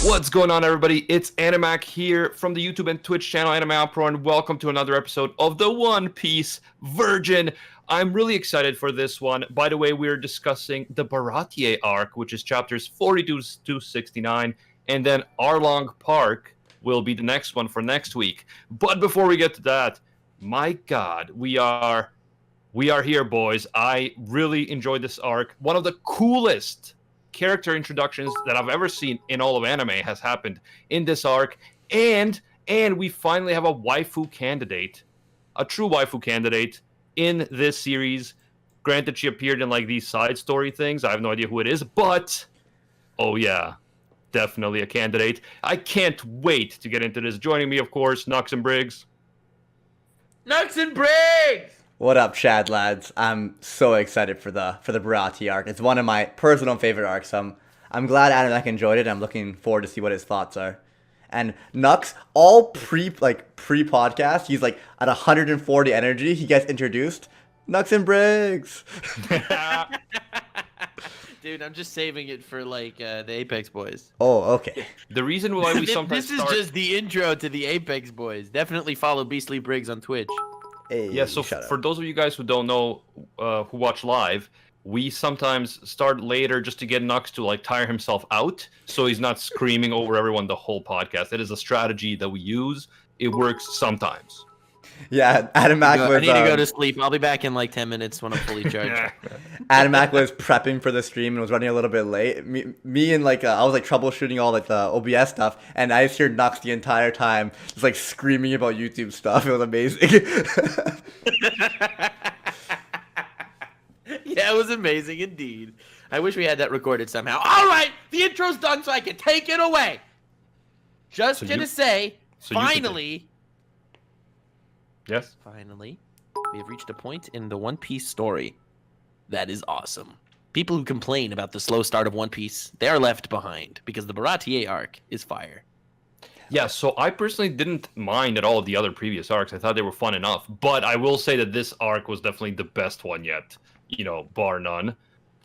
What's going on, everybody? It's Animac here from the YouTube and Twitch channel Anime Pro, and welcome to another episode of the One Piece Virgin. I'm really excited for this one. By the way, we're discussing the Baratie arc, which is chapters 42 to 69, and then Arlong Park will be the next one for next week. But before we get to that, my God, we are here, boys. I really enjoyed this arc. One of the coolest character introductions that I've ever seen in all of anime has happened in this arc, and we finally have a waifu candidate, a true waifu candidate in this series. Granted, she appeared in like these side story things. I have no idea who it is, but oh yeah, definitely a candidate. I can't wait to get into this. Joining me, of course, Nux and Briggs. Nux and Briggs! What up, Chad lads? I'm so excited for the Baratie arc. It's one of my personal favorite arcs. I'm glad Animac enjoyed it. I'm looking forward to see what his thoughts are. And Nux, all pre-podcast, he's like at 140 energy. He gets introduced. Nux and Briggs. Dude, I'm just saving it for like the Apex Boys. Oh, okay. The reason why we sometimes This is just the intro to the Apex Boys. Definitely follow Beastly Briggs on Twitch. Hey, Yeah, so for those of you guys who don't know, who watch live, we sometimes start later just to get Nux to like tire himself out, so he's not screaming over everyone the whole podcast. It is a strategy that we use. It works sometimes. Yeah, Animac was. I need to go to sleep. I'll be back in like 10 minutes when I'm fully charged. Animac was prepping for the stream and was running a little bit late. Me and like I was like troubleshooting all like the OBS stuff, and I just heard Nux the entire time just like screaming about YouTube stuff. It was amazing. Yeah, it was amazing indeed. I wish we had that recorded somehow. All right, the intro's done, so I can take it away. Just gonna say, finally. Yes? Finally, we have reached a point in the One Piece story that is awesome. People who complain about the slow start of One Piece, they are left behind because the Baratie arc is fire. Yeah, so I personally didn't mind at all the other previous arcs. I thought they were fun enough. But I will say that this arc was definitely the best one yet, you know, bar none.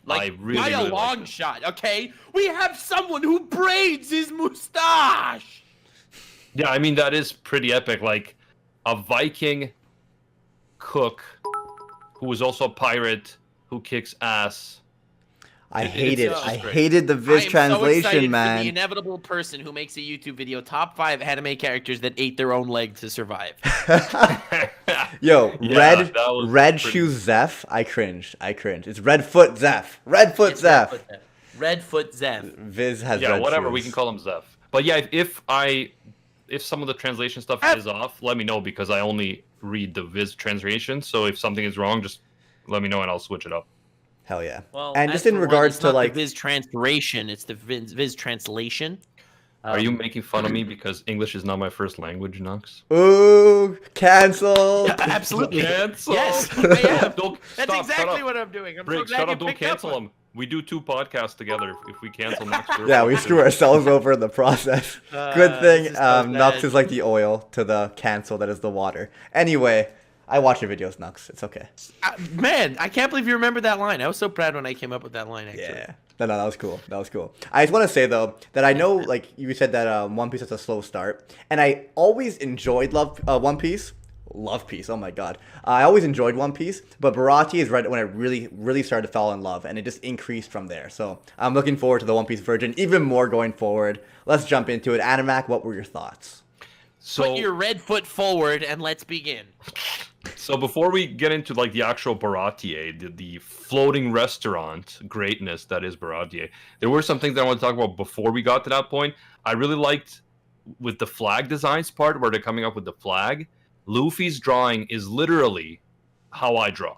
Like, I really, by a really long shot, okay? We have someone who braids his mustache! Yeah, I mean, that is pretty epic. Like, a Viking cook who was also a pirate who kicks ass. I It's hated the Viz translation, so excited man. for the inevitable person who makes a YouTube video, top 5 anime characters that ate their own leg to survive. Yo, Yeah, red shoes Zeff. I cringed. It's Redfoot Zeff. Redfoot Zeff. Redfoot Zeff. Viz has Yeah, red whatever, shoes. we can call him Zeff. But yeah, if some of the translation stuff is off, let me know, because I only read the Viz translation. So if something is wrong, just let me know and I'll switch it up. Hell yeah. Well, and just in regards to like the Viz translation, it's the Viz translation. Are you making fun of me because English is not my first language, Nux? ooh, cancel. Yeah, absolutely. Cancel. Yes, I am. Don't, That's stop, exactly what I'm doing. I'm Briggs, so glad shut you up, don't picked up cancel on them. We do 2 podcasts together. If we cancel Nux, Yeah, we screw ourselves over in the process. Good this thing is so Nux bad. is like the oil to the cancel that is the water. Anyway, I watch your videos, Nux. It's okay. Man, I can't believe you remembered that line. I was so proud when I came up with that line, actually. Yeah. No, that was cool. That was cool. I just want to say, though, that I know, like, you said that One Piece has a slow start. And I always enjoyed One Piece. Love Piece. Oh, my God. I always enjoyed One Piece. But Baratie is right when I really, really started to fall in love. And it just increased from there. So I'm looking forward to the One Piece Virgin even more going forward. Let's jump into it. Animac, what were your thoughts? Put your red foot forward and let's begin. So before we get into like the actual Baratie, the floating restaurant greatness that is Baratie, there were some things that I want to talk about before we got to that point. I really liked with the flag designs part where they're coming up with the flag. Luffy's drawing is literally how I draw.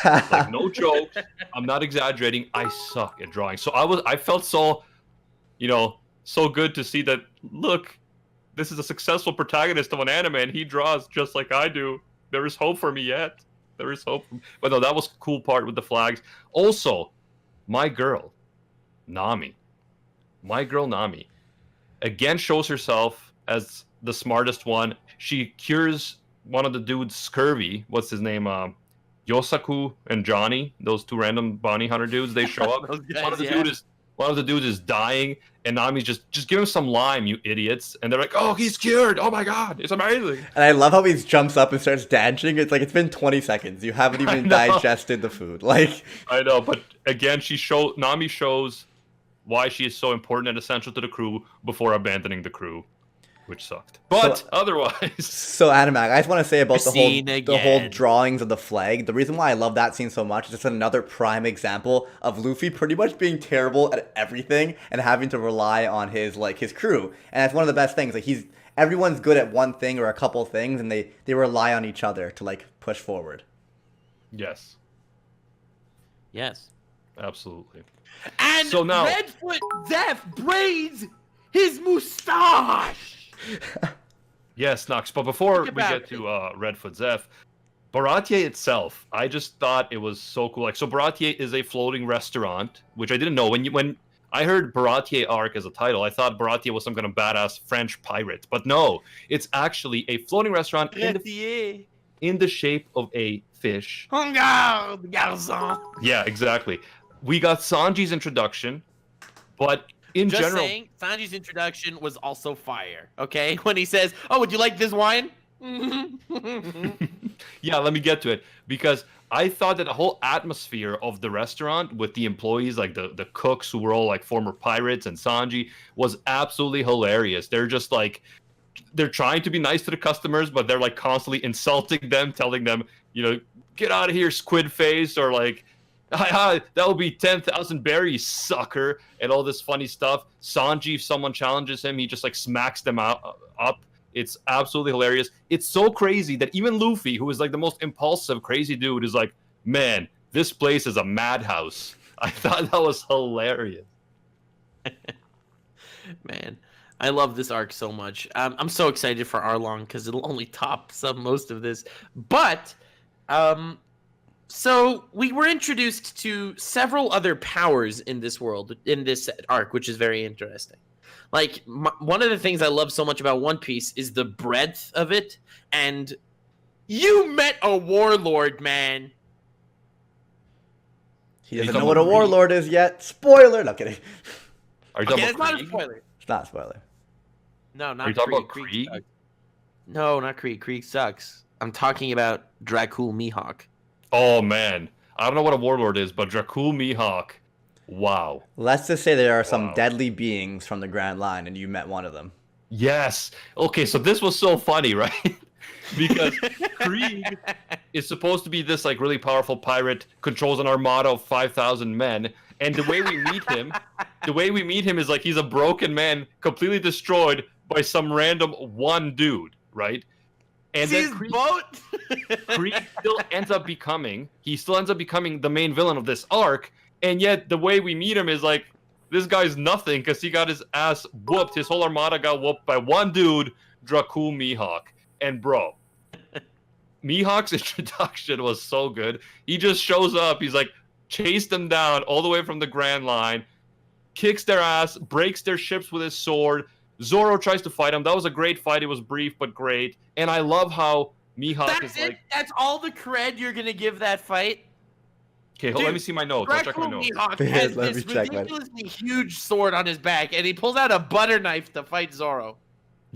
Like, no joke. I'm not exaggerating. I suck at drawing. So I felt so, so good to see that. Look, this is a successful protagonist of an anime, and he draws just like I do. There is hope for me yet. There is hope. But no, that was a cool part with the flags. Also, my girl, Nami. My girl, Nami, again shows herself as the smartest one. She cures one of the dudes' scurvy. What's his name? Yosaku and Johnny, those 2 random bounty hunter dudes. They show up. Those guys, One of the yeah. dude one of the dudes is dying, and Nami's just give him some lime, you idiots. And they're like, oh, he's cured. Oh my god, it's amazing. And I love how he jumps up and starts dancing. It's like it's been 20 seconds. You haven't even digested the food. Like I know, but again, Nami shows why she is so important and essential to the crew before abandoning the crew, which sucked. But otherwise, so Animac, I just want to say about Scene the whole again. drawings of the flag. The reason why I love that scene so much is it's another prime example of Luffy pretty much being terrible at everything and having to rely on his crew. And that's one of the best things. Like everyone's good at one thing or a couple things, and they rely on each other to like push forward. yes, Yes. absolutely. And So now- Redfoot Zeff braids his mustache. Yes, Nux. But before Think we about get to Redfoot Zeff, Baratie itself, I just thought it was so cool. Like, so Baratie is a floating restaurant, which I didn't know. When I heard Baratie arc as a title, I thought Baratie was some kind of badass French pirate. But no, it's actually a floating restaurant in the shape of a fish. En garde, garçon. Yeah, exactly. We got Sanji's introduction, but in Just general, saying, Sanji's introduction was also fire. Okay, when he says, "Oh, would you like this wine?" yeah, let me get to it because I thought that the whole atmosphere of the restaurant with the employees, like the cooks who were all like former pirates and Sanji, was absolutely hilarious. They're just like they're trying to be nice to the customers, but they're like constantly insulting them, telling them, get out of here, squid face, or like, that will be 10,000 berries, sucker, and all this funny stuff. Sanji, if someone challenges him, he just like smacks them up. It's absolutely hilarious. It's so crazy that even Luffy, who is like the most impulsive, crazy dude, is like, man, this place is a madhouse. I thought that was hilarious. Man, I love this arc so much. I'm so excited for Arlong because it'll only top most of this. But, so we were introduced to several other powers in this world, in this arc, which is very interesting. Like, one of the things I love so much about One Piece is the breadth of it. And you met a warlord, man. He doesn't know what a warlord is yet. Spoiler! No, kidding. Are you talking It's about not a Krieg? spoiler. It's not a spoiler. No, not Are you talking about Krieg. Krieg? Sucks. No, not Krieg. Krieg sucks. I'm talking about Dracul Mihawk. Oh, man. I don't know what a warlord is, but Dracul Mihawk. Wow. Let's just say there are some deadly beings from the Grand Line, and you met one of them. Yes. Okay, so this was so funny, right? Because Krieg is supposed to be this like really powerful pirate, controls an armada of 5,000 men, and the way we meet him is like he's a broken man, completely destroyed by some random one dude, right? And See then his boat? Krieg still ends up becoming the main villain of this arc, and yet the way we meet him is like this guy's nothing because he got his ass whooped. His whole armada got whooped by one dude, Dracul Mihawk. And bro, Mihawk's introduction was so good. He just shows up. He's like, chased them down all the way from the Grand Line, kicks their ass, breaks their ships with his sword. Zoro tries to fight him. That was a great fight. It was brief but great. And I love how Mihawk That's is it? like, That's all the cred you're going to give that fight? okay, hold, let me see my notes. I'll check my Dracul notes. Mihawk Yeah, has let this me check mine. ridiculously huge sword on his back, and he pulls out a butter knife to fight Zoro.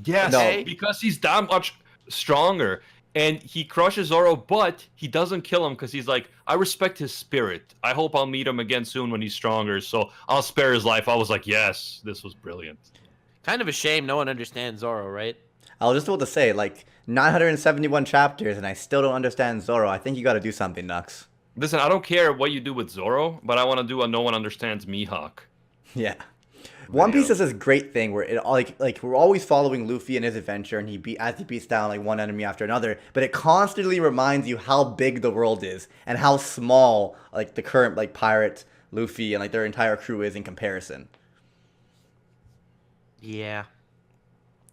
Yes, No. because he's that much stronger. And he crushes Zoro, but he doesn't kill him because he's like, I respect his spirit. I hope I'll meet him again soon when he's stronger, so I'll spare his life. I was like, yes, this was brilliant. Kind of a shame no one understands Zoro, right? I was just about to say, like, 971 chapters, and I still don't understand Zoro. I think you got to do something, Nux. Listen, I don't care what you do with Zoro, but I want to do a no one understands Mihawk. Yeah. One Piece does this great thing where it like we're always following Luffy in his adventure, and he beats down like one enemy after another, but it constantly reminds you how big the world is and how small like the current like pirate Luffy and like their entire crew is in comparison. Yeah.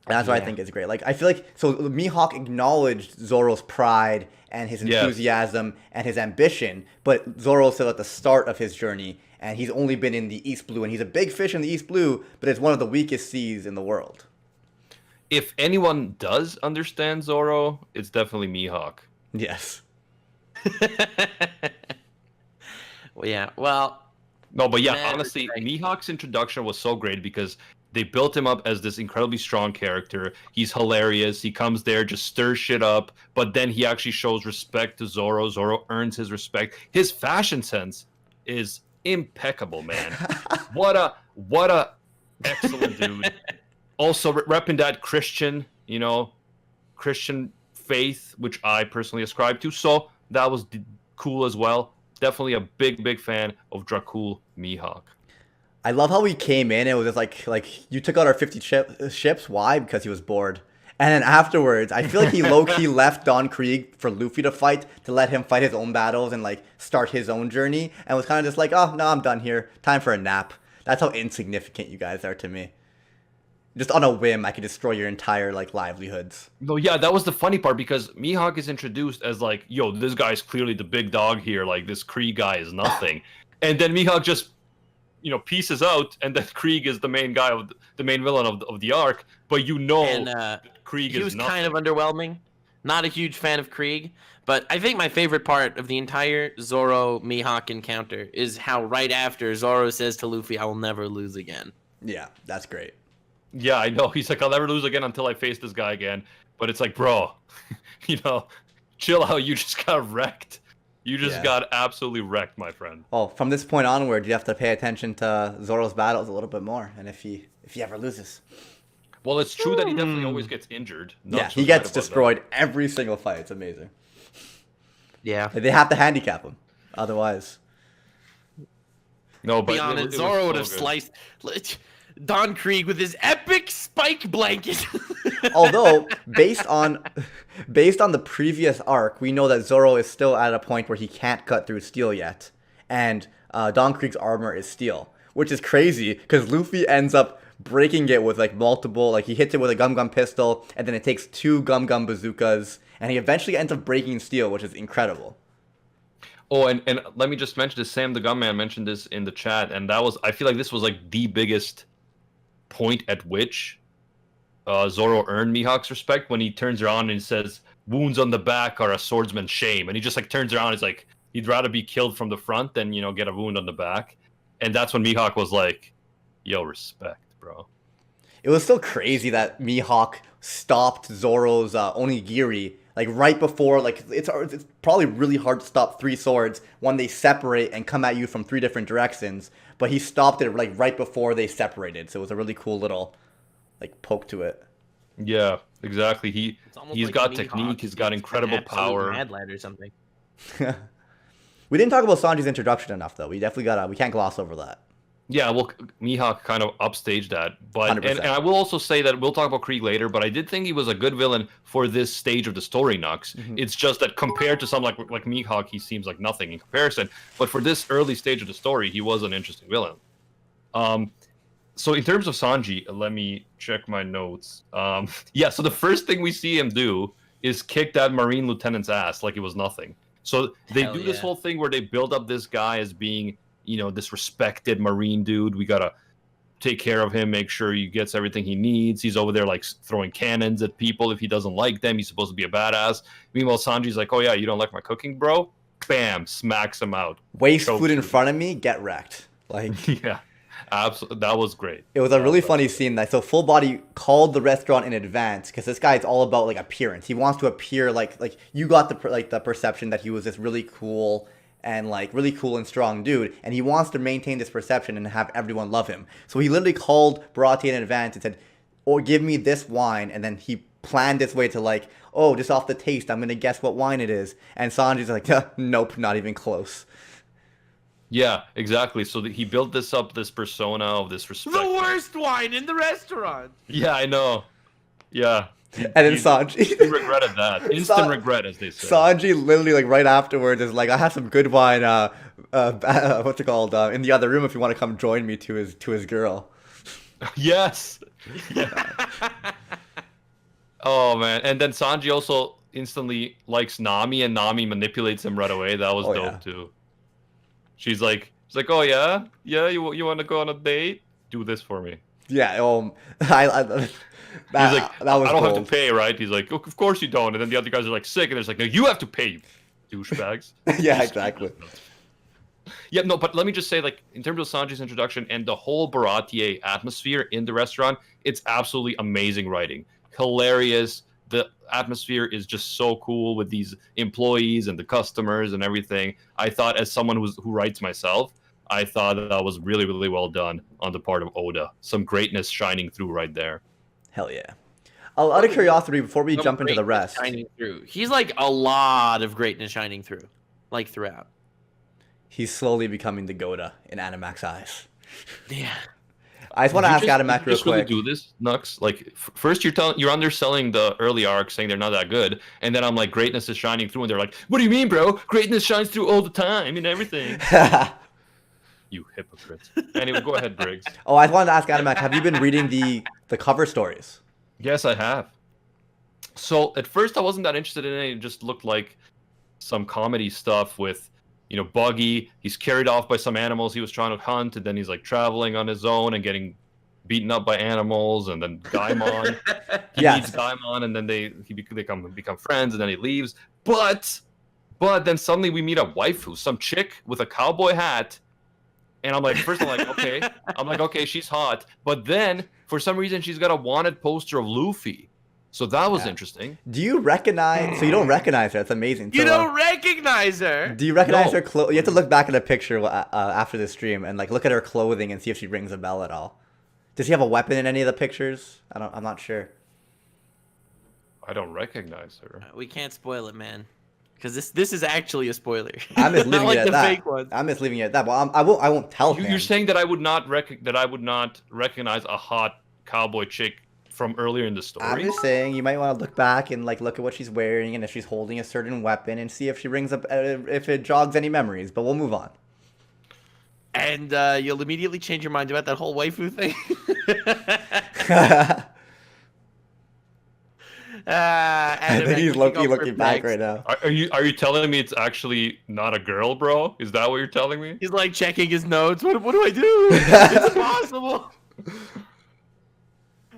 And that's what I think is great. Like I feel like so Mihawk acknowledged Zoro's pride and his enthusiasm and his ambition, but Zoro's still at the start of his journey, and he's only been in the East Blue, and he's a big fish in the East Blue, but it's one of the weakest seas in the world. If anyone does understand Zoro, it's definitely Mihawk. Yes. Well, yeah. Well, No, but yeah, Mad honestly, respect. Mihawk's introduction was so great because they built him up as this incredibly strong character. He's hilarious. He comes there, just stirs shit up, but then he actually shows respect to Zoro. Zoro earns his respect. His fashion sense is impeccable, man. What a excellent dude. Also repping that Christian, Christian faith, which I personally ascribe to. So that was cool as well. Definitely a big fan of Dracul Mihawk. I love how he came in and it was just like you took out our 50 ships. Why? Because he was bored. And then afterwards, I feel like he low-key left Don Krieg for Luffy to fight, to let him fight his own battles and like start his own journey, and was kind of just like, oh, no, I'm done here. Time for a nap. That's how insignificant you guys are to me. Just on a whim, I could destroy your entire like livelihoods. No, yeah, that was the funny part because Mihawk is introduced as like, yo, this guy's clearly the big dog here. Like this Krieg guy is nothing, and then Mihawk just, pieces out, and then Krieg is the main guy the main villain of the arc. But And Krieg he is was nothing. kind of underwhelming. Not a huge fan of Krieg, but I think my favorite part of the entire Zoro Mihawk encounter is how right after Zoro says to Luffy, "I will never lose again." Yeah, that's great. Yeah, I know. He's like, I'll never lose again until I face this guy again. But it's like, bro, chill out. You just got wrecked. You just got absolutely wrecked, my friend. Well, from this point onward, you have to pay attention to Zoro's battles a little bit more, and if he ever loses. Well, it's true that he definitely always gets injured. Yeah, he gets destroyed every single fight. It's amazing. Yeah. They have to handicap him, otherwise. No, but Be honest, it Zoro would was have so good. sliced Don Krieg with his epic spike blanket. Although, based on the previous arc, we know that Zoro is still at a point where he can't cut through steel yet, and Don Krieg's armor is steel, which is crazy because Luffy ends up breaking it with like multiple, like he hits it with a Gum Gum pistol, and then it takes 2 Gum Gum bazookas, and he eventually ends up breaking steel, which is incredible. Oh, and let me just mention this. Sam the Gunman mentioned this in the chat, and I feel like this was like the biggest point at which Zoro earned Mihawk's respect when he turns around and says, "Wounds on the back are a swordsman's shame," and he just like turns around. He's like, he'd rather be killed from the front than get a wound on the back, and that's when Mihawk was like, "Yo, respect, bro." It was still crazy that Mihawk stopped Zoro's onigiri like right before, like it's probably really hard to stop 3 swords when they separate and come at you from 3 different directions, but he stopped it like right before they separated, so it was a really cool little like poke to it. Yeah, exactly. He's like got Mihawk technique. He's got is incredible an absolute power. Mad Lad or something. We didn't talk about Sanji's introduction enough though. We definitely we can't gloss over that. Yeah, well, Mihawk kind of upstaged that, but and 100%. I will also say that we'll talk about Krieg later. But I did think he was a good villain for this stage of the story, Nux. It's just that compared to some like Mihawk, he seems like nothing in comparison. But for this early stage of the story, he was an interesting villain. So in terms of Sanji, let me check my notes. Yeah, so the first thing we see him do is kick that Marine lieutenant's ass like it was nothing. So they Hell do this yeah. whole thing where they build up this guy as being, this respected Marine dude. We gotta take care of him, make sure he gets everything he needs. He's over there like throwing cannons at people if he doesn't like them. He's supposed to be a badass. Meanwhile, Sanji's like, "Oh yeah, you don't like my cooking, bro?" Bam, smacks him out. Waste Chokes food in him. front of me, get wrecked. Like Yeah, absolutely. That was great. it was a really funny scene. So Full Body called the restaurant in advance because this guy's all about like appearance. He wants to appear like you got the perception that he was this really cool and strong dude, and he wants to maintain this perception and have everyone love him. So he literally called Baratie in advance and said, "Or give me this wine," and then he planned this way to like, "Oh, just off the taste, I'm gonna guess what wine it is." And Sanji's like, "Nope, not even close." Yeah, exactly. So he built this persona of this respect. The worst wine in the restaurant. Yeah, I know. Yeah. And then He Sanji, regretted that. Instant regret, as they say. Sanji literally like right afterwards is like, "I have some good wine. What's it called? In the other room, if you want to come join me to his girl." Yes. Yeah. Oh man, and then Sanji also instantly likes Nami, and Nami manipulates him right away. That was dope too. She's like, "Oh yeah, you want to go on a date? Do this for me." Yeah. He's like, that was "I don't gold. have to pay, right?" He's like, "Of course you don't." And then the other guys are like sick, and it's like, "No, you have to pay, you douchebags." Yeah, exactly. Yeah, no, but let me just say, like, in terms of Sanji's introduction and the whole Baratie atmosphere in the restaurant, it's absolutely amazing writing. Hilarious. The atmosphere is just so cool with these employees and the customers and everything. I thought, as someone who writes myself, I thought that was really, really well done on the part of Oda. Some greatness shining through right there. Hell yeah. Out of curiosity, before we jump into the Greatness rest, shining through. He's like a lot of greatness shining through, like throughout. he's slowly becoming the Goda in Animax's eyes. Yeah. I just want to ask Animax real just really quick. do this, Nux? Like, first you're underselling the early arcs, saying they're not that good, and then I'm like, greatness is shining through, and they're like, what do you mean, bro? Greatness shines through all the time and everything. You hypocrite. Anyway, go ahead, Briggs. Oh, I just wanted to ask Animax, have you been reading the cover stories? Yes, I have. So at first I wasn't that interested in it. It just looked like some comedy stuff with, Buggy. He's carried off by some animals he was trying to hunt, and then he's like traveling on his own and getting beaten up by animals, and then Gaimon. He meets Gaimon, and then they become friends, and then he leaves. But then suddenly we meet a waifu, some chick with a cowboy hat. And I'm like, okay, she's hot. But then, for some reason, she's got a wanted poster of Luffy. So that was interesting. Do you recognize... So you don't recognize her. That's amazing. You don't recognize her? Do you recognize her clothes? You have to look back at a picture after the stream and look at her clothing and see if she rings a bell at all. Does she have a weapon in any of the pictures? I'm not sure. I don't recognize her. We can't spoil it, man. Because this is actually a spoiler. I'm just leaving Not it like at the that. fake ones. I'm just leaving it at that. Well, I won't tell him. You're saying that I would not recognize a hot cowboy chick from earlier in the story? I'm just saying you might want to look back and look at what she's wearing and if she's holding a certain weapon and see if she rings up if it jogs any memories. But we'll move on. And you'll immediately change your mind about that whole waifu thing. I think he's looking back right now. Are you telling me it's actually not a girl, bro? Is that what you're telling me? He's like checking his notes. What do I do? It's impossible.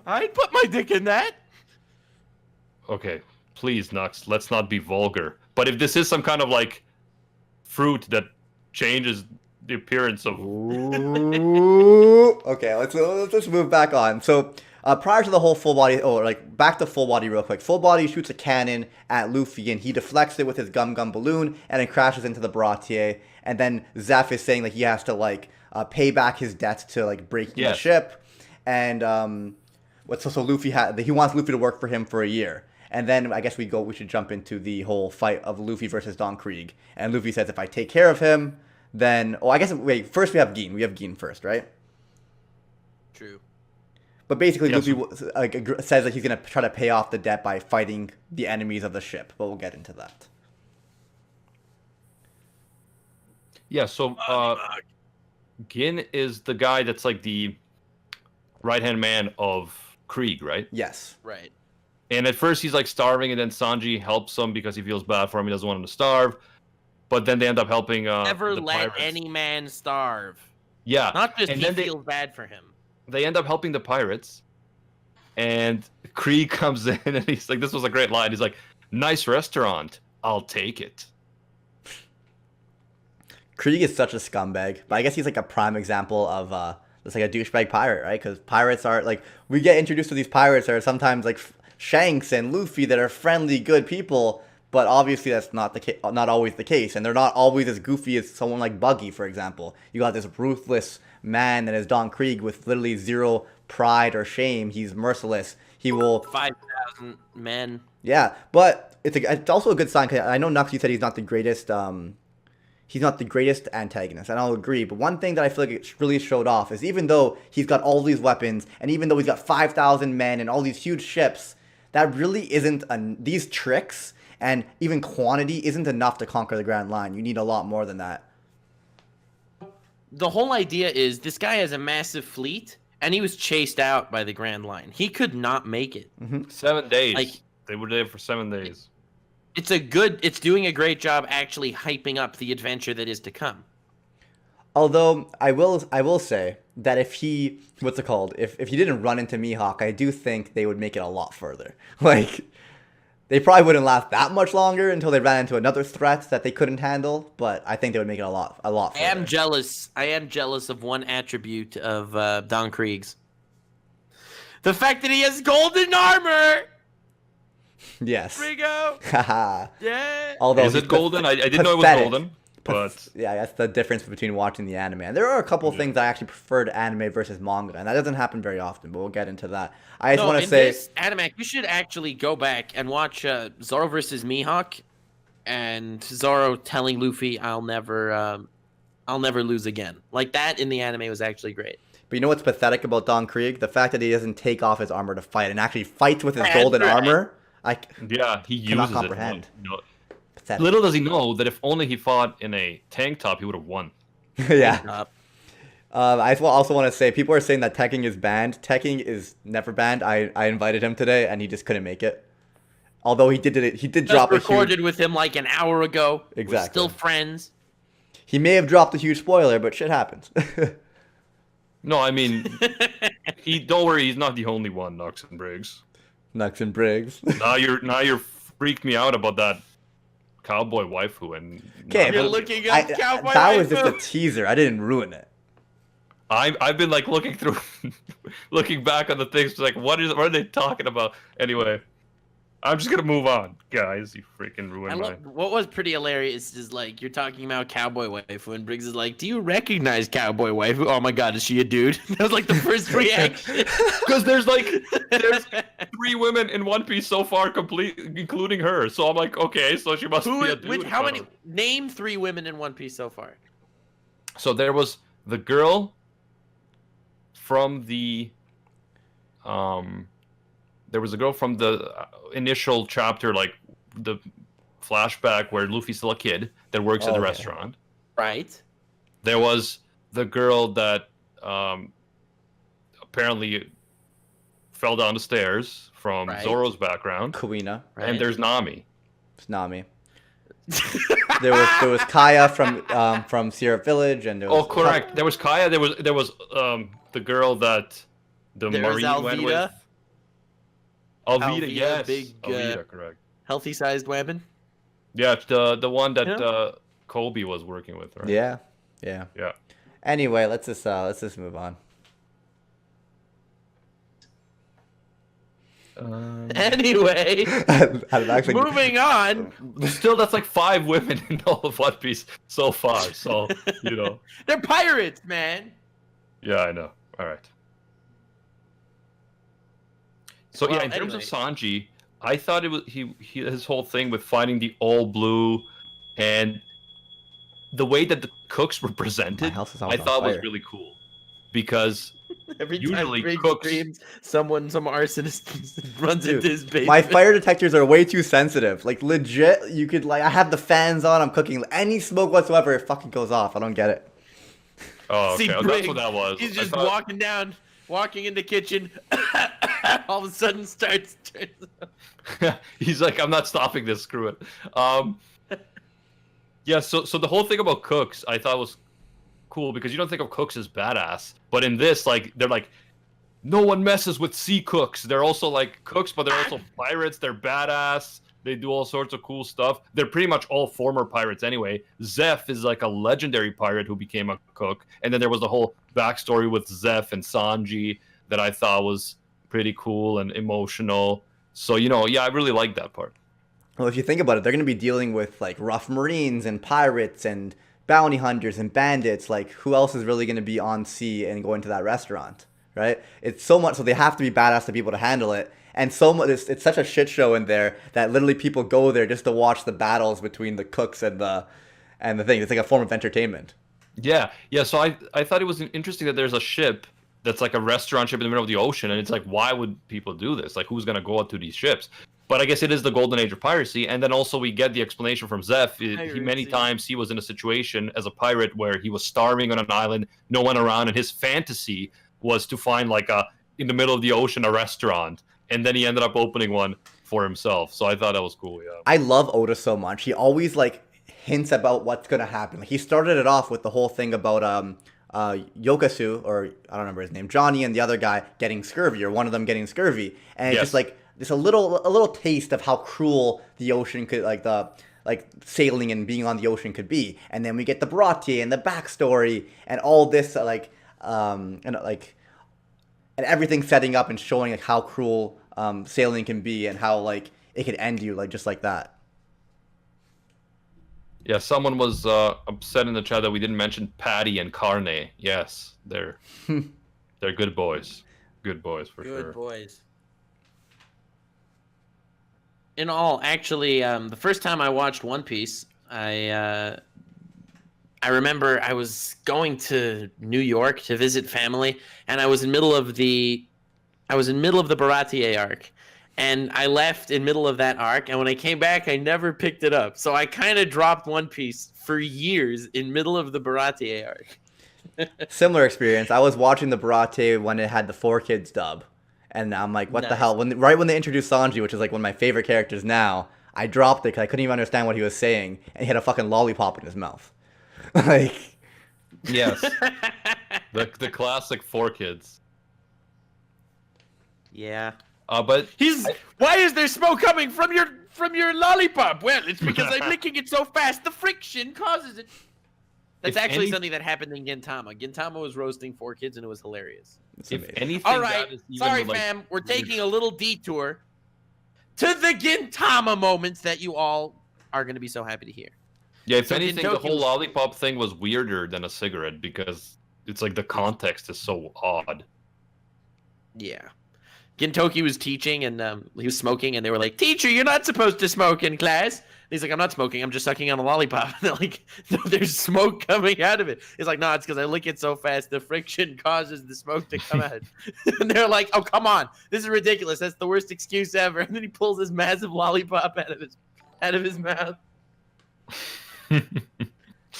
I'd put my dick in that. Okay, please, Nux, let's not be vulgar. But if this is some kind of fruit that changes the appearance of... Ooh. Okay, let's move back on. So prior to the whole full body, back to full body real quick. Full body shoots a cannon at Luffy and he deflects it with his gum balloon and it crashes into the Baratie. And then Zeff is saying he has to pay back his debts to breaking the ship. And so Luffy he wants Luffy to work for him for a year. And then I guess we should jump into the whole fight of Luffy versus Don Krieg. And Luffy says if I take care of him, then first we have Gin. We have Gin first, right? True. But basically, Luffy says that he's going to try to pay off the debt by fighting the enemies of the ship. But we'll get into that. Yeah, so Gin is the guy that's the right-hand man of Krieg, right? Yes. Right. And at first he's starving, and then Sanji helps him because he feels bad for him. He doesn't want him to starve. But then they end up helping Never the let pirates. any man starve. Yeah. Not just and he then feels bad for him. They end up helping the pirates. And Krieg comes in and he's like, this was a great line. He's like, nice restaurant. I'll take it. Krieg is such a scumbag. But I guess he's a prime example of just a douchebag pirate, right? Because pirates are we get introduced to these pirates that are sometimes Shanks and Luffy that are friendly, good people. But obviously that's not always the case, and they're not always as goofy as someone like Buggy, for example. You got this ruthless man that is Don Krieg with literally zero pride or shame. He's merciless. He will 5,000 men. Yeah, but it's also a good sign. Cause I know Nux, you said he's not the greatest. He's not the greatest antagonist, and I'll agree. But one thing that I feel it really showed off is even though he's got all these weapons, and even though he's got 5,000 men and all these huge ships, that really isn't these tricks. And even quantity isn't enough to conquer the Grand Line. You need a lot more than that. The whole idea is this guy has a massive fleet, and he was chased out by the Grand Line. He could not make it. Mm-hmm. 7 days. They were there for 7 days. It's doing a great job actually hyping up the adventure that is to come. Although I will say that if he if he didn't run into Mihawk, I do think they would make it a lot further. They probably wouldn't last that much longer until they ran into another threat that they couldn't handle, but I think they would make it a lot I am further. jealous. I am jealous of one attribute of Don Krieg's. The fact that he has golden armor. Yes. Rigo. Haha. Yeah. Although Is he's it golden? I didn't know it was pathetic. golden. But Yeah, that's the difference between watching the anime. And there are a couple of things I actually prefer to anime versus manga, and that doesn't happen very often, but we'll get into that. I just want to say... This anime, you should actually go back and watch Zoro versus Mihawk, and Zoro telling Luffy, "I'll never lose again." Like that in the anime was actually great. But you know what's pathetic about Don Krieg? The fact that he doesn't take off his armor to fight and actually fights with his That's golden right. armor. I yeah, he uses cannot it. comprehend. Pathetic. Little does he know that if only he fought in a tank top, he would have won. Yeah. I also want to say, people are saying that Tekking is banned. Tekking is never banned. I invited him today, and he just couldn't make it. Although he did drop a recorded huge... with him like an hour ago. Exactly. We're still friends. He may have dropped a huge spoiler, but shit happens. No, I mean, don't worry, he's not the only one, Nux and Briggs. Nux and Briggs. Now you're freaked me out about that cowboy waifu, and Okay, You're but looking up cowboy that was waifu. just a teaser. I didn't ruin it. I've been like looking through, looking back on the things, like what are they talking about? Anyway, I'm just gonna move on, guys. You freaking ruined my. What was pretty hilarious is like you're talking about cowboy waifu, and Briggs is like, "Do you recognize cowboy waifu?" Oh my god, is she a dude? That was like the first reaction. Because there's 3 women in One Piece so far, complete, including her. So I'm like, okay, so she must be a dude. How many? Name 3 women in One Piece so far. So there was the girl from the there was a girl from the initial chapter, like the flashback where Luffy's still a kid that works at the restaurant. Right. There was the girl that apparently fell down the stairs from Zoro's background. Kuina. Right. And there's Nami. It's Nami. there was Kaya from Syrup Village, and there was correct. There was Kaya. There was the girl that the Marine went with. Alvida, yes. Big, Alvida, correct. Healthy-sized woman. Yeah, the one that Kobe was working with, right? Yeah. Anyway, let's just move on. Anyway, moving on. Still, that's like 5 women in all of One Piece so far. So they're pirates, man. Yeah, I know. All right. So in terms of Sanji, I thought it was his whole thing with finding the all blue, and the way that the cooks were presented, I thought was really cool, because every usually time cooks, some arsonist runs into his basement. My fire detectors are way too sensitive. Like legit, you could I have the fans on. I'm cooking. Any smoke whatsoever, it fucking goes off. I don't get it. Oh, okay. That's what that was. He's just walking in the kitchen. All of a sudden starts. He's like, I'm not stopping this. Screw it. Yeah. So the whole thing about cooks, I thought was cool, because you don't think of cooks as badass, but in this, like, they're like, no one messes with sea cooks. They're also like cooks, but they're also pirates. They're badass. They do all sorts of cool stuff. They're pretty much all former pirates anyway. Zeff is like a legendary pirate who became a cook. And then there was the whole backstory with Zeff and Sanji that I thought was pretty cool and emotional. So, I really like that part. Well, if you think about it, they're going to be dealing with like rough Marines and pirates and bounty hunters and bandits. Like, who else is really going to be on sea and go into that restaurant, right? It's so much, so they have to be badass to be able to handle it. And so much, it's such a shit show in there that literally people go there just to watch the battles between the cooks and the thing. It's like a form of entertainment. Yeah. So I thought it was interesting that there's a ship that's like a restaurant ship in the middle of the ocean, and it's like, why would people do this? Like, who's gonna go out to these ships? But I guess it is the golden age of piracy, and then also we get the explanation from Zeff. Many times he was in a situation as a pirate where he was starving on an island, no one around, and his fantasy was to find like in the middle of the ocean a restaurant. And then he ended up opening one for himself. So I thought that was cool, yeah. I love Oda so much. He always like hints about what's gonna happen. Like, he started it off with the whole thing about Yokasu, or I don't remember his name, Johnny, and the other guy getting scurvy, or one of them getting scurvy. And it's just like, just a little taste of how cruel the ocean could like sailing and being on the ocean could be. And then we get the Baratie and the backstory and all this and everything setting up and showing like how cruel sailing can be and how like it could end you like just like that. Yeah, someone was upset in the chat that we didn't mention Patty and Carne. Yes, they're good boys. Good boys for sure. Good boys. In all, actually, the first time I watched One Piece, I remember I was going to New York to visit family, and I was in middle of the Baratie arc, and I left in middle of that arc, and when I came back, I never picked it up. So I kind of dropped One Piece for years in middle of the Baratie arc. Similar experience. I was watching the Baratie when it had the 4Kids dub, and I'm like, what the hell? Right when they introduced Sanji, which is like one of my favorite characters now, I dropped it because I couldn't even understand what he was saying, and he had a fucking lollipop in his mouth. Like, yes, the classic 4Kids. Yeah. But why is there smoke coming from your lollipop? Well, it's because I'm licking it so fast. The friction causes it. That's actually something that happened in Gintama. Gintama was roasting 4Kids, and it was hilarious. If anything, all right, sorry, fam. We're taking a little detour to the Gintama moments that you all are going to be so happy to hear. Yeah, if anything, the whole lollipop thing was weirder than a cigarette because it's like the context is so odd. Yeah. Gintoki was teaching and he was smoking, and they were like, "Teacher, you're not supposed to smoke in class." And he's like, "I'm not smoking. I'm just sucking on a lollipop." And they're like, "No, there's smoke coming out of it." He's like, "No, it's because I lick it so fast. The friction causes the smoke to come out." And they're like, "Oh, come on. This is ridiculous. That's the worst excuse ever." And then he pulls this massive lollipop out of his mouth.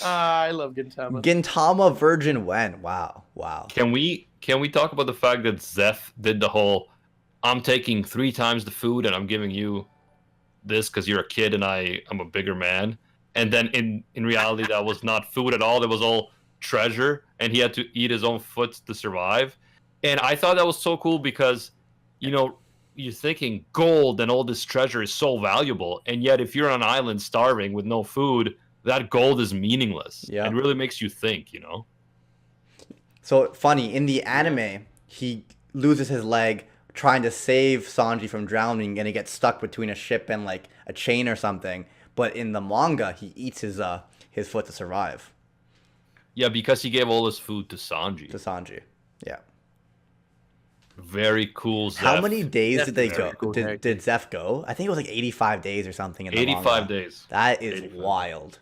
I love Gintama. Gintama Virgin when? Wow. Can we talk about the fact that Zeff did the whole I'm taking 3 times the food and I'm giving you this because you're a kid and I'm a bigger man. And then in reality, that was not food at all. That was all treasure. And he had to eat his own foot to survive. And I thought that was so cool because, you're thinking gold and all this treasure is so valuable. And yet if you're on an island starving with no food, that gold is meaningless. Yeah. It really makes you think, So funny, in the anime, he loses his leg trying to save Sanji from drowning, and he gets stuck between a ship and like a chain or something. But in the manga, he eats his foot to survive. Yeah, because he gave all his food to Sanji. Yeah. Very cool, Zeff. How many days did they go? Cool did Zeff go? I think it was like 85 days or something in the 85 manga. days. That is wild.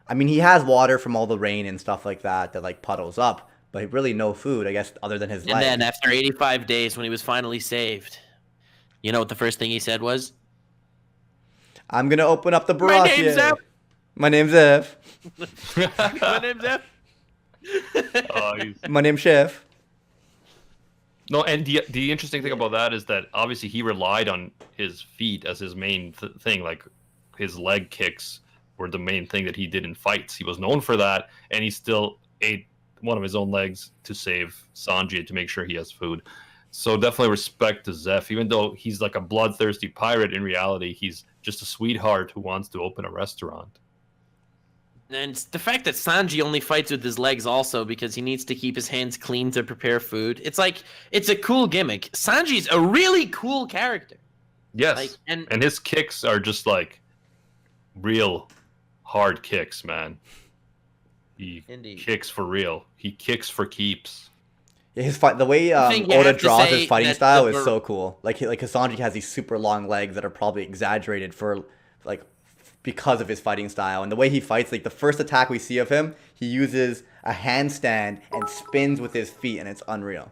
I mean, he has water from all the rain and stuff like that like puddles up, but really no food, I guess, other than his leg. And then after 85 days, when he was finally saved, you know what the first thing he said was? I'm going to open up the Baratie. My name's Zeff. My name's Zeff. My name's Zeff. My name's Chef. No, and the interesting thing about that is that obviously he relied on his feet as his main thing. Like his leg kicks were the main thing that he did in fights. He was known for that, and he still ate one of his own legs to save Sanji to make sure he has food. So definitely respect to Zeff, even though he's like a bloodthirsty pirate. In reality, he's just a sweetheart who wants to open a restaurant. And the fact that Sanji only fights with his legs also because he needs to keep his hands clean to prepare food. It's like, it's a cool gimmick. Sanji's a really cool character. Yes, and his kicks are just like real hard kicks, man. He kicks for real. He kicks for keeps. Yeah, the way Oda draws his fighting style is so cool. Like Sanji has these super long legs that are probably exaggerated for because of his fighting style. And the way he fights, like the first attack we see of him, he uses a handstand and spins with his feet, and it's unreal.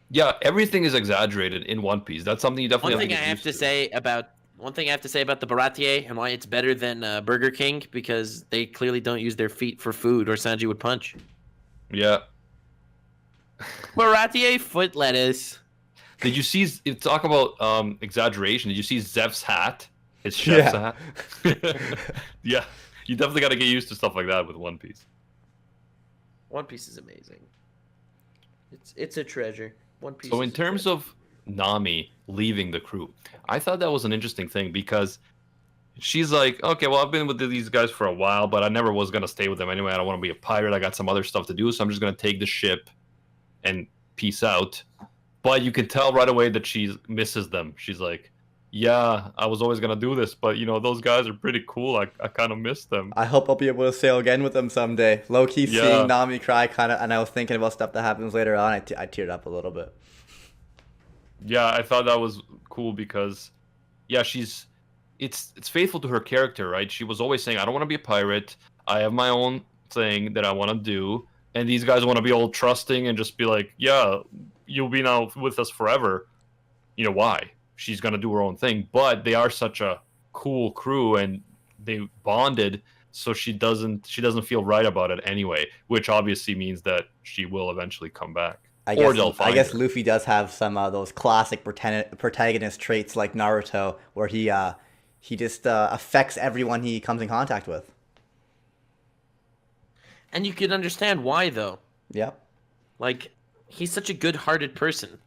Yeah, everything is exaggerated in One Piece. That's something you definitely One thing I have to say about the Baratie and why it's better than Burger King, because they clearly don't use their feet for food, or Sanji would punch. Yeah. Baratie foot lettuce. Did you see? Talk about exaggeration. Did you see Zeff's hat? His chef's hat. Yeah, you definitely got to get used to stuff like that with One Piece. One Piece is amazing. It's a treasure. One Piece. So in terms of Nami leaving the crew. I thought that was an interesting thing because she's like, okay, well, I've been with these guys for a while, but I never was going to stay with them anyway. I don't want to be a pirate. I got some other stuff to do, so I'm just going to take the ship and peace out. But you can tell right away that she misses them. She's like, yeah, I was always going to do this, but, those guys are pretty cool. I kind of miss them. I hope I'll be able to sail again with them someday. Low-key seeing Nami cry and I was thinking about stuff that happens later on. I teared up a little bit. Yeah, I thought that was cool because, yeah, it's faithful to her character, right? She was always saying, I don't want to be a pirate. I have my own thing that I want to do. And these guys want to be all trusting and just be like, yeah, you'll be now with us forever. Why? She's going to do her own thing. But they are such a cool crew and they bonded, so she doesn't feel right about it anyway, which obviously means that she will eventually come back. I guess Luffy does have some of those classic protagonist traits like Naruto, where he just affects everyone he comes in contact with. And you can understand why, though. Yep. Like, he's such a good-hearted person.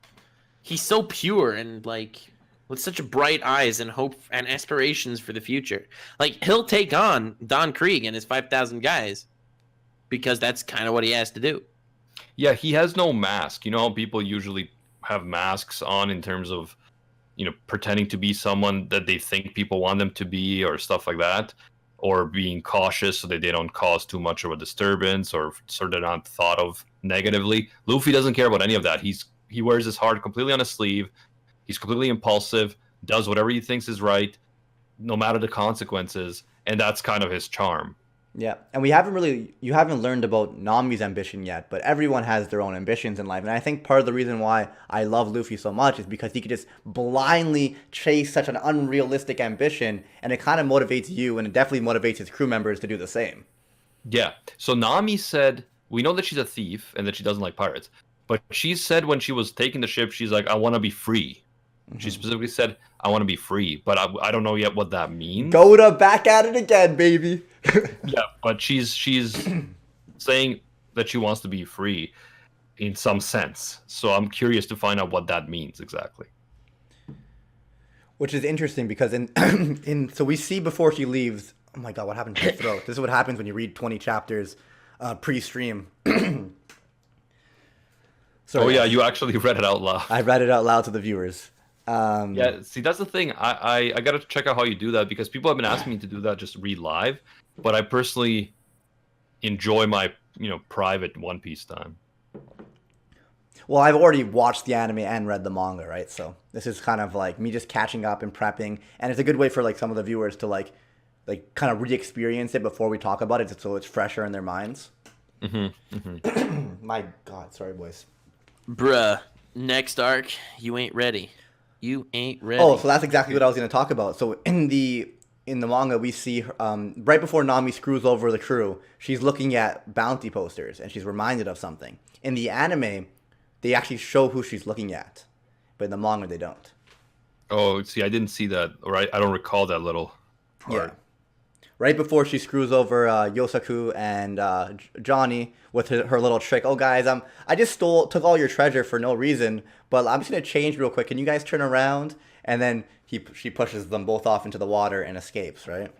He's so pure and, like, with such bright eyes and hope and aspirations for the future. Like, he'll take on Don Krieg and his 5,000 guys because that's kind of what he has to do. Yeah, he has no mask. How people usually have masks on in terms of, pretending to be someone that they think people want them to be or stuff like that, or being cautious so that they don't cause too much of a disturbance or so they're not thought of negatively. Luffy doesn't care about any of that. He wears his heart completely on his sleeve. He's completely impulsive, does whatever he thinks is right, no matter the consequences, and that's kind of his charm. Yeah, and you haven't learned about Nami's ambition yet, but everyone has their own ambitions in life. And I think part of the reason why I love Luffy so much is because he could just blindly chase such an unrealistic ambition, and it kind of motivates you, and it definitely motivates his crew members to do the same. Yeah, so Nami said, we know that she's a thief and that she doesn't like pirates, but she said when she was taking the ship, she's like, I want to be free. Mm-hmm. She specifically said, I want to be free, but I don't know yet what that means. Go to back at it again, baby. Yeah, but she's saying that she wants to be free in some sense. So I'm curious to find out what that means exactly. Which is interesting because so we see before she leaves, oh my god, what happened to her throat? This is what happens when you read 20 chapters pre-stream. Oh yeah, you actually read it out loud. I read it out loud to the viewers. Yeah, see, that's the thing. I gotta check out how you do that because people have been asking me to do that, just read live. But I personally enjoy my private One Piece time. Well, I've already watched the anime and read the manga, right? So this is kind of like me just catching up and prepping, and it's a good way for like some of the viewers to like kind of re-experience it before we talk about it, so it's fresher in their minds. Mm-hmm. Mm-hmm. My God, sorry, boys. Bruh, next arc, you ain't ready. You ain't ready. Oh, so that's exactly what I was going to talk about. So in the manga, we see right before Nami screws over the crew, she's looking at bounty posters and she's reminded of something. In the anime, they actually show who she's looking at, but in the manga, they don't. Oh, see, I didn't see that. Right, I don't recall that little part. Yeah. Right before she screws over Yosaku and Johnny with her little trick. Oh, guys, I just took all your treasure for no reason, but I'm just going to change real quick. Can you guys turn around? And then she pushes them both off into the water and escapes, right?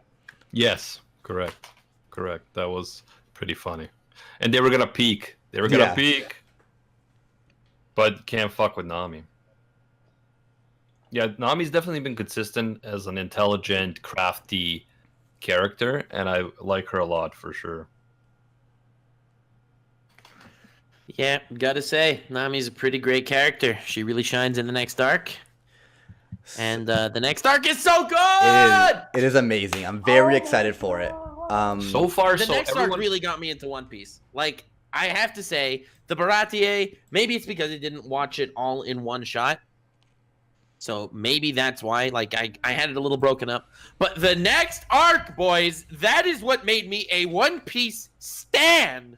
Yes, correct. That was pretty funny. And they were going to peek. But can't fuck with Nami. Yeah, Nami's definitely been consistent as an intelligent, crafty character, and I like her a lot for sure. Yeah, gotta say, Nami's a pretty great character. She really shines in the next arc. And the next arc is so good! It is amazing. I'm very excited for it. So far, the next arc really got me into One Piece. Like, I have to say, the Baratie, maybe it's because I didn't watch it all in one shot. So maybe that's why, like, I had it a little broken up. But the next arc, boys, that is what made me a One Piece stan.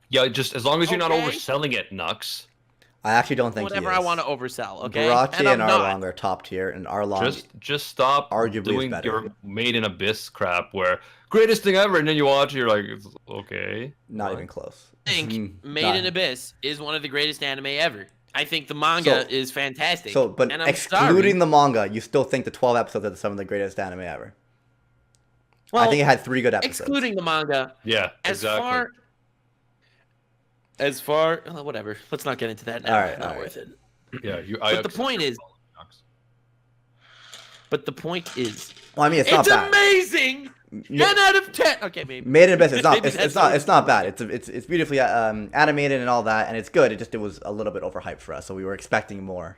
Yeah, just as long as you're not overselling it, Nux. I actually don't think whatever I want to oversell, okay? Baratie and Arlong are top tier, and Arlong just stop arguably doing your Made in Abyss crap where greatest thing ever, and then you watch it, you're like, okay. Not even close. I think Made in Abyss is one of the greatest anime ever. I think the manga So- is fantastic. So, but and I'm excluding sorry. the manga, you still think the 12 episodes are some of the greatest anime ever? Well, I think it had 3 good episodes. excluding the manga, Yeah, as exactly. far, well, whatever. Let's not get into that now. All right, Not all right. worth it. Yeah, But the point is, Well, I mean, it's not it's bad. amazing. 10 out of 10. Okay, maybe. Made in Abyss. It's not. Maybe It's that's not. what It's not bad. It's beautifully animated and all that, and it's good. It was a little bit overhyped for us, so we were expecting more.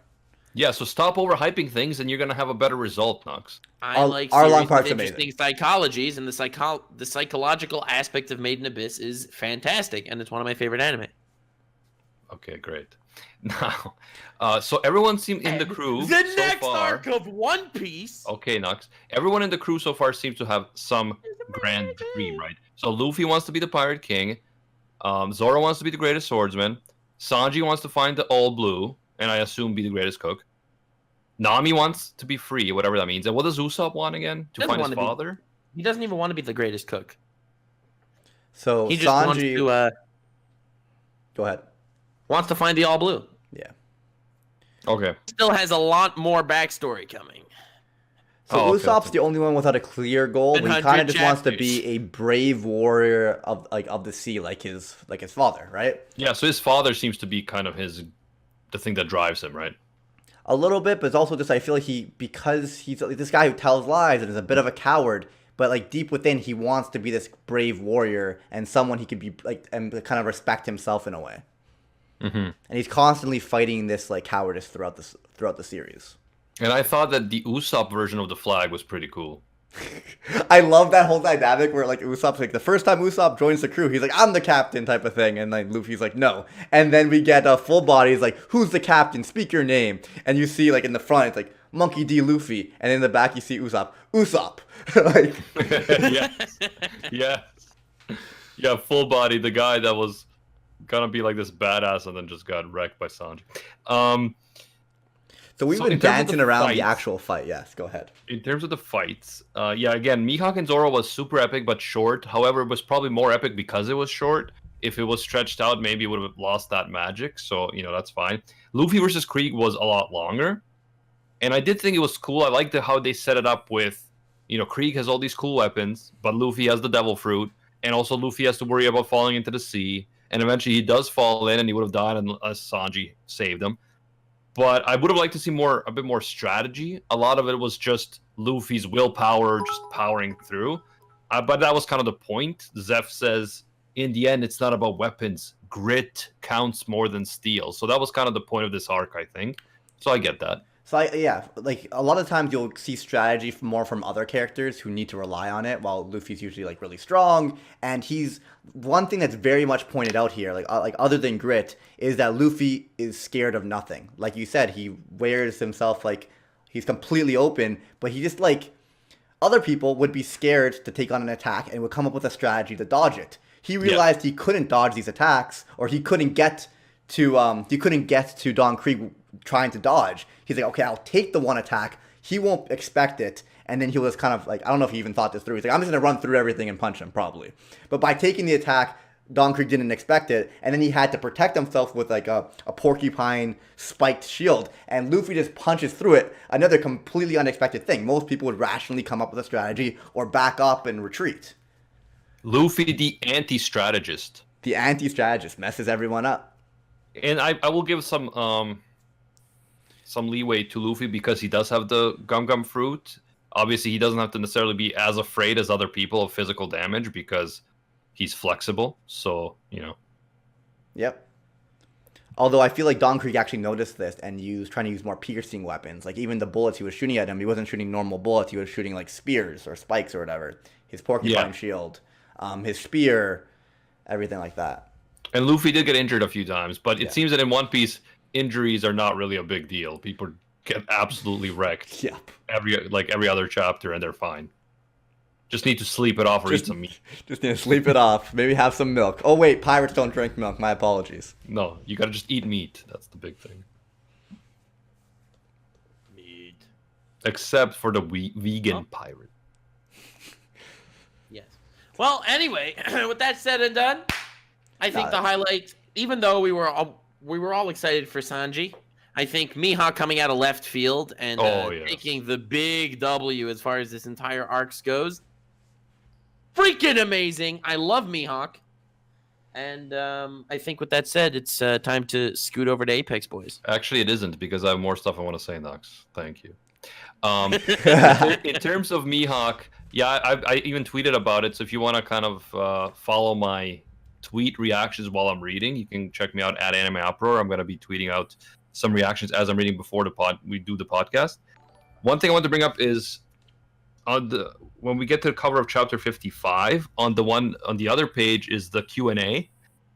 Yeah, so stop overhyping things, and you're gonna have a better result, Knox. I like Arlong series Park's with interesting psychologies, and the psychological aspect of Made in Abyss is fantastic, and it's one of my favorite anime. Okay, great. Now, so everyone seemed in the crew The so next far. arc of One Piece. Okay, Knox. Everyone in the crew so far seems to have some grand dream, right? So Luffy wants to be the Pirate King. Zoro wants to be the greatest swordsman. Sanji wants to find the All Blue, and I assume be the greatest cook. Nami wants to be free, whatever that means. And what does Usopp want again? To Doesn't find his wanna be- father? He doesn't even want to be the greatest cook. So He just wants Sanji, to go ahead. find the All Blue. Yeah. Okay. Still has a lot more backstory coming. So Oh, okay. Usopp's the only one without a clear goal. He 100 kind of just wants to chapters. be a brave warrior of the sea, like his father, right? Yeah, so his father seems to be kind of the thing that drives him, right? A little bit, but it's also just I feel like because he's like, this guy who tells lies and is a bit of a coward, but like deep within he wants to be this brave warrior and someone he could be like and kind of respect himself in a way. Mm-hmm. And he's constantly fighting this like cowardice throughout the series. And I thought that the Usopp version of the flag was pretty cool. I love that whole dynamic where like Usopp's like the first time Usopp joins the crew, he's like I'm the captain type of thing, and like Luffy's like no, and then we get Full Body. He's like who's the captain? Speak your name, and you see like in the front it's like Monkey D Luffy, and in the back you see Usopp. Like yeah. Yeah, Full Body, the guy that was gonna be like this badass and then just got wrecked by Sanji. So we've So been in terms of dancing the around the fights- actual fight. Yes, go ahead. In terms of the fights, yeah, again, Mihawk and Zoro was super epic but short. However, it was probably more epic because it was short. If it was stretched out, maybe it would have lost that magic. So, that's fine. Luffy versus Krieg was a lot longer. And I did think it was cool. I liked how they set it up with, Krieg has all these cool weapons, but Luffy has the devil fruit. And also Luffy has to worry about falling into the sea. And eventually he does fall in and he would have died unless Sanji saved him. But I would have liked to see a bit more strategy. A lot of it was just Luffy's willpower just powering through. But that was kind of the point. Zeff says, in the end, it's not about weapons. Grit counts more than steel. So that was kind of the point of this arc, I think. So I get that. So like a lot of times you'll see strategy more from other characters who need to rely on it, while Luffy's usually like really strong. And he's one thing that's very much pointed out here, like other than grit, is that Luffy is scared of nothing. Like you said, he wears himself like he's completely open, but he just like other people would be scared to take on an attack and would come up with a strategy to dodge it. He realized he couldn't dodge these attacks, or he couldn't get to Don Krieg trying to dodge. He's like, okay, I'll take the one attack. He won't expect it, and then he'll just kind of like, I don't know if he even thought this through. He's like, I'm just gonna run through everything and punch him probably. But by taking the attack, Don Krieg didn't expect it, and then he had to protect himself with like a porcupine spiked shield, and Luffy just punches through it. Another completely unexpected thing. Most people would rationally come up with a strategy or back up and retreat. Luffy, the anti-strategist. The anti-strategist messes everyone up. And I will give some leeway to Luffy because he does have the gum fruit. Obviously, he doesn't have to necessarily be as afraid as other people of physical damage because he's flexible. So, Yep. Although I feel like Don Krieg actually noticed this and trying to use more piercing weapons. Like even the bullets he was shooting at him, he wasn't shooting normal bullets. He was shooting like spears or spikes or whatever. His porcupine shield, his spear, everything like that. And Luffy did get injured a few times, but it seems that in One Piece, injuries are not really a big deal. People get absolutely wrecked. Yep. Every other chapter, and they're fine. Just need to sleep it off or eat some meat. Just need to sleep it off. Maybe have some milk. Oh wait, pirates don't drink milk. My apologies. No, you gotta just eat meat. That's the big thing. Meat. Except for the vegan pirate. Yes. Well, anyway, with that said and done, I think the highlight, even though we were we were all excited for Sanji. I think Mihawk coming out of left field and taking the big W as far as this entire arc goes. Freaking amazing. I love Mihawk. And I think with that said, it's time to scoot over to Apex, boys. Actually, it isn't, because I have more stuff I want to say, Nox. Thank you. In terms of Mihawk, yeah, I even tweeted about it. So if you want to kind of follow my tweet reactions while I'm reading, you can check me out at Anime Uproar. I'm going to be tweeting out some reactions as I'm reading before we do the podcast. One thing I want to bring up is when we get to the cover of chapter 55, on the other page is the Q&A,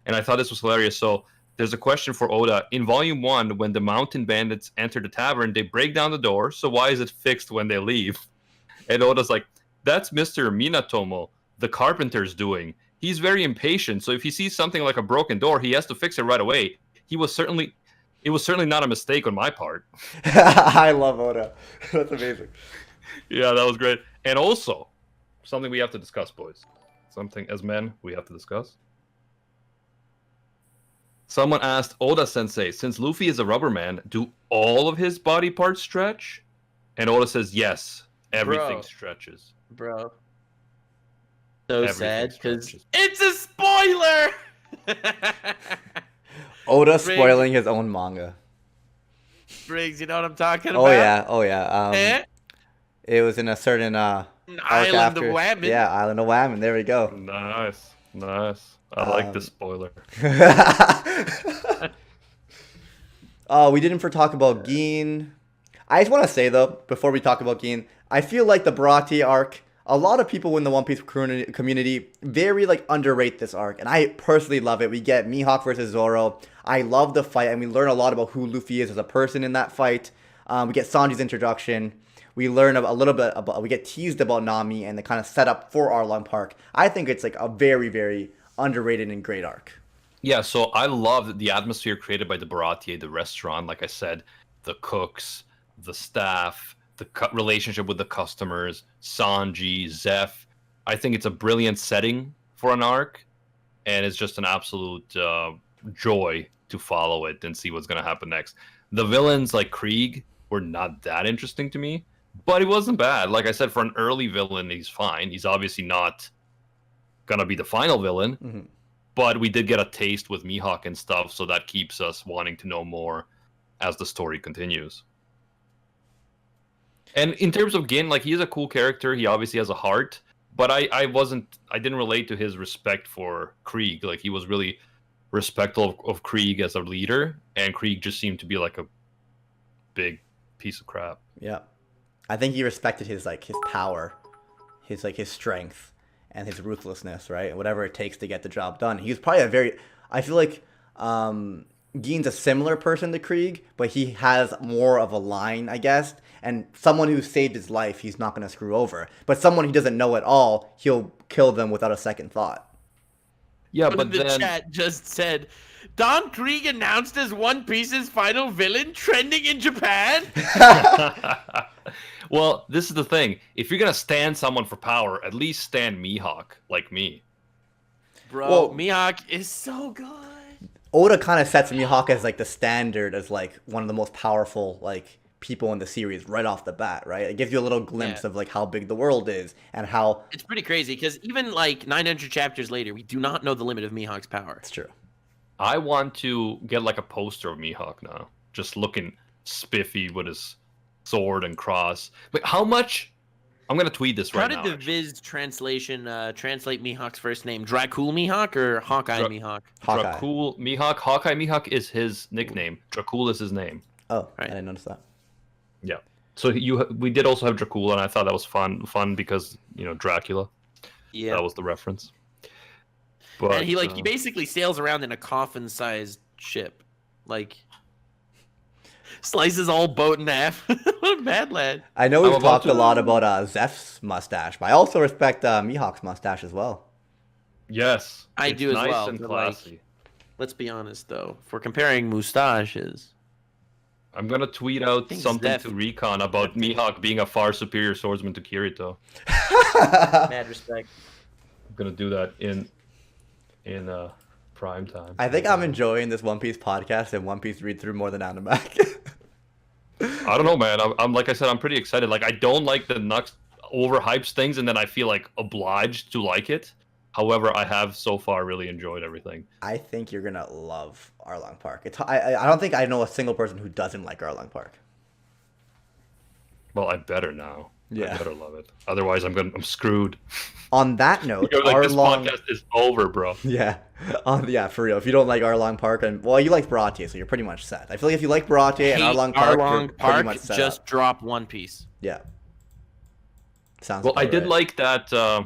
and I thought this was hilarious. So there's a question for Oda. In volume 1, when the mountain bandits enter the tavern, they break down the door, so why is it fixed when they leave? And Oda's like, that's Mr. Minatomo, the carpenter's doing. He's very impatient, so if he sees something like a broken door, he has to fix it right away. It was certainly not a mistake on my part. I love Oda. That's amazing. Yeah, that was great. And also, something we have to discuss, boys. Something as men we have to discuss. Someone asked Oda-sensei, since Luffy is a rubber man, do all of his body parts stretch? And Oda says, yes, everything stretches. Bro. So Everything sad, because stretches. it's a spoiler! Oda spoiling his own manga. Briggs, you know what I'm talking about? Oh yeah. It was in a certain Island of Whammon. Yeah, Island of Whammon. There we go. Nice. I like the spoiler. Oh, we didn't talk about Gin. I just want to say though, before we talk about Gin, I feel like the Baratie arc, a lot of people in the One Piece community very underrate this arc, and I personally love it. We get Mihawk versus Zoro. I love the fight, and we learn a lot about who Luffy is as a person in that fight. We get Sanji's introduction. We learn a little bit about, we get teased about Nami and the kind of setup for Arlong Park. I think it's a very, very underrated and great arc. Yeah, so I love the atmosphere created by the Baratie, the restaurant. Like I said, the cooks, the staff, the relationship with the customers, Sanji, Zeff. I think it's a brilliant setting for an arc, and it's just an absolute joy to follow it and see what's going to happen next. The villains like Krieg were not that interesting to me, but he wasn't bad. Like I said, for an early villain, he's fine. He's obviously not going to be the final villain, Mm-hmm. but we did get a taste with Mihawk and stuff, so that keeps us wanting to know more as the story continues. And in terms of Gin, he is a cool character. He obviously has a heart, but I didn't relate to his respect for Krieg. He was really respectful of Krieg as a leader, and Krieg just seemed to be a big piece of crap. Yeah. I think he respected his his power, his strength, and his ruthlessness, right? And whatever it takes to get the job done. He's probably I feel like Gin's a similar person to Krieg, but he has more of a line, I guess. And someone who saved his life, he's not going to screw over. But someone he doesn't know at all, he'll kill them without a second thought. Yeah, but the chat just said, Don Krieg announced as One Piece's final villain, trending in Japan? Well, this is the thing. If you're going to stand someone for power, at least stand Mihawk, like me. Bro, Mihawk is so good. Oda kind of sets Mihawk as the standard, as one of the most powerful people in the series right off the bat, right? It gives you a little glimpse of how big the world is and how it's pretty crazy, because even 900 chapters later, we do not know the limit of Mihawk's power. It's true. I want to get a poster of Mihawk now, just looking spiffy with his sword and cross. But how much? I'm gonna tweet this right now. How did the Viz translation translate Mihawk's first name? Dracul Mihawk or Hawkeye Mihawk? Hawkeye. Dracul Mihawk. Hawkeye Mihawk is his nickname. Dracul is his name. Oh, right. I didn't notice that. Yeah. So we did also have Dracul, and I thought that was fun because Dracula. Yeah. That was the reference. But and he basically sails around in a coffin-sized ship, slices all boat in half. What a bad lad. I know we've talked a lot about Zeff's mustache, but I also respect Mihawk's mustache as well. Yes, I do as nice well. And classy. Let's be honest, though. If we're comparing mustaches, I'm gonna tweet out something to Recon about Mihawk being a far superior swordsman to Kirito. Mad respect. I'm gonna do that in Prime time. I think I'm enjoying this One Piece podcast and One Piece read through more than Animac. I don't know, man. I'm like I said, I'm pretty excited. Like I don't like the Nux overhypes things, and then I feel like obliged to like it. However, I have so far really enjoyed everything. I think you're gonna love Arlong Park. I don't think I know a single person who doesn't like Arlong Park. Well, I better now. Yeah. I better love it. Otherwise, I'm screwed. On that note, Because, like, this Arlong. podcast is over, bro. Yeah, yeah, for real. If you don't like Arlong Park, and well, you like Baratie, so you're pretty much set. I feel like if you like Baratie and Arlong Park, you're pretty much set. Just up. drop One Piece. Yeah. Sounds. Well, I about did right. like that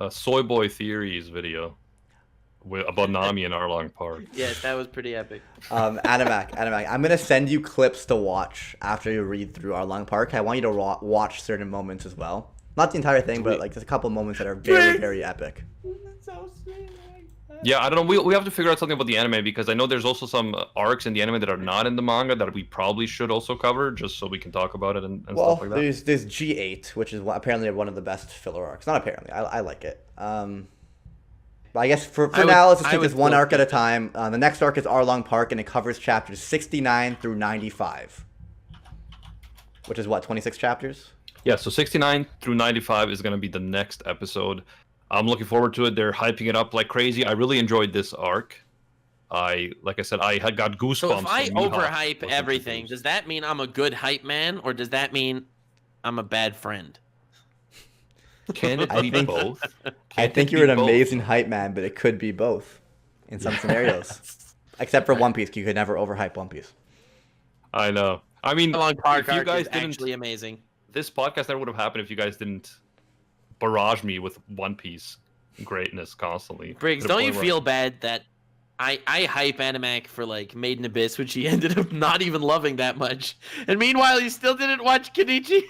Soy Boy Theories video about Nami and Arlong Park. Yes, that was pretty epic. Animac, I'm gonna send you clips to watch after you read through Arlong Park. I want you to watch certain moments as well. Not the entire thing, but like there's a couple moments that are very, very epic. So sweet. Yeah, I don't know. We have to figure out something about the anime because I know there's also some arcs in the anime that are not in the manga that we probably should also cover just so we can talk about it and Well, stuff like that. there's G8, which is apparently one of the best filler arcs. Not apparently, I like it. But I guess for now, let's just take this one arc at a time. The next arc is Arlong Park, and it covers chapters 69 through 95. Which is what, 26 chapters? Yeah, so 69 through 95 is going to be the next episode. I'm looking forward to it. They're hyping it up like crazy. I really enjoyed this arc. Like I said, I had got goosebumps. So if I when Mihawk overhype was everything, introduced. does that mean I'm a good hype man, or does that mean I'm a bad friend? Can it I be think- both? I Can't think it you're be an both? amazing hype man, but it could be both in some scenarios. Except for One Piece, you could never overhype One Piece. I know. I mean, Arlong Park if you arc guys is didn't, actually amazing. this podcast never would have happened if you guys didn't barrage me with One Piece greatness constantly. Briggs, To the don't you point where- feel bad that I hype Animac for like Made in Abyss, which he ended up not even loving that much, and meanwhile he still didn't watch Kenichi?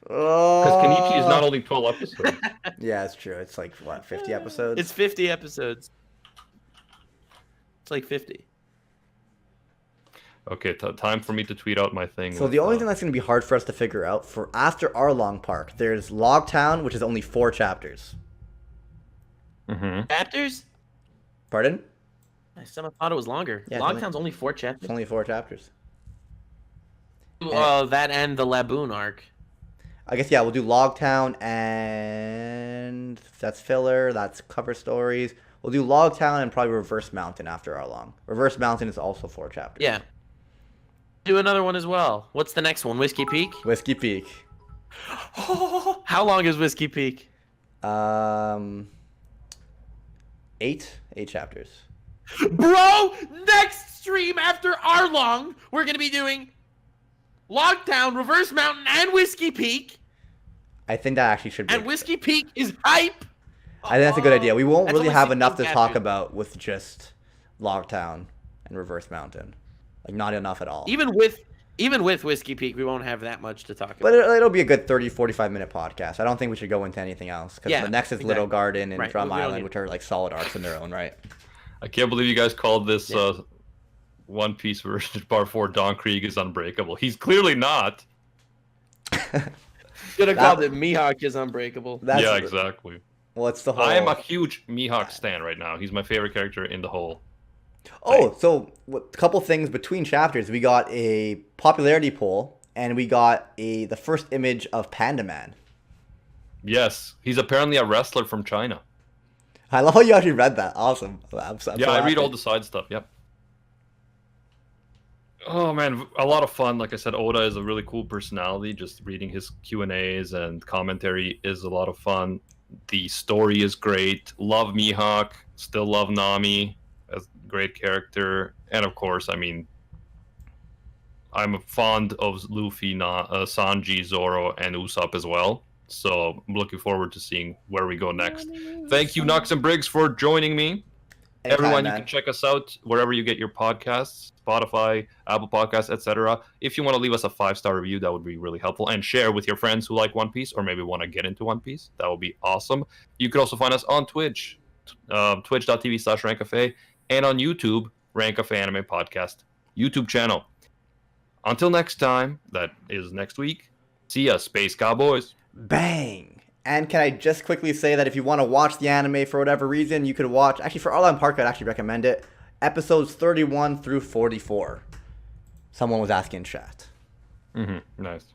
Because Kenichi is not only 12 episodes. Yeah, it's true. It's like, what, 50 episodes? It's 50 episodes. It's like 50. Okay, time for me to tweet out my thing. So with, the only thing that's going to be hard for us to figure out, for after Arlong Park, there's Log Town, which is only 4 chapters. Chapters? Pardon? I somehow thought it was longer. Yeah, Logtown's only 4 chapters. It's only 4 chapters. Well, that and the Laboon arc. I guess, yeah, we'll do Log Town, and that's filler, that's cover stories. We'll do Log Town and probably Reverse Mountain after Arlong. Reverse Mountain is also 4 chapters. Yeah. Do another one as well. What's the next one? Whiskey Peak? Whiskey Peak. How long is Whiskey Peak? 8 chapters. Bro, next stream after Arlong, we're going to be doing Logtown, Reverse Mountain, and Whiskey Peak. I think that actually should be. And Whiskey Peak is hype. I think that's a good idea. We won't That's really only have 16 enough to talk chapters. about with just Log Town and Reverse Mountain. Like, not enough at all. Even with Whiskey Peak, we won't have that much to talk about. But it'll be a good 30, 45-minute podcast. I don't think we should go into anything else. Because Yeah, the next is exactly. Little Garden and Right, Drum we don't Island, need- which are like solid arcs in their own right. I can't believe you guys called this Yeah. One Piece version Bar 4 Don Krieg is unbreakable. He's clearly not. Should have called it Mihawk is Unbreakable. That's, Yeah, exactly. Well, it's the whole... I am a huge Mihawk stan right now. He's my favorite character in the whole. Oh, so a couple things between chapters. We got a popularity poll, and we got the first image of Panda Man. Yes, he's apparently a wrestler from China. I love how you actually read that. Awesome. I'm so Yeah, I read happy. all the side stuff. Yep. Oh man, a lot of fun. Like I said, Oda is a really cool personality. Just reading his Q&As and commentary is a lot of fun. The story is great. Love Mihawk. Still love Nami. As a great character. And of course, I mean, I'm fond of Luffy, Sanji, Zoro, and Usopp as well. So I'm looking forward to seeing where we go next. Thank you, Nux and Briggs, for joining me. Anytime, Everyone, you man. can check us out wherever you get your podcasts, Spotify, Apple Podcasts, etc. If you want to leave us a 5-star review, that would be really helpful. And share with your friends who like One Piece or maybe want to get into One Piece. That would be awesome. You could also find us on Twitch, twitch.tv/RantCafe, and on YouTube, Rant Cafe Anime Podcast YouTube channel. Until next time, that is next week. See ya, Space Cowboys. Bang! And can I just quickly say that if you want to watch the anime for whatever reason, you could watch, actually for Arlong Park, I'd actually recommend it, episodes 31 through 44. Someone was asking in chat. Nice.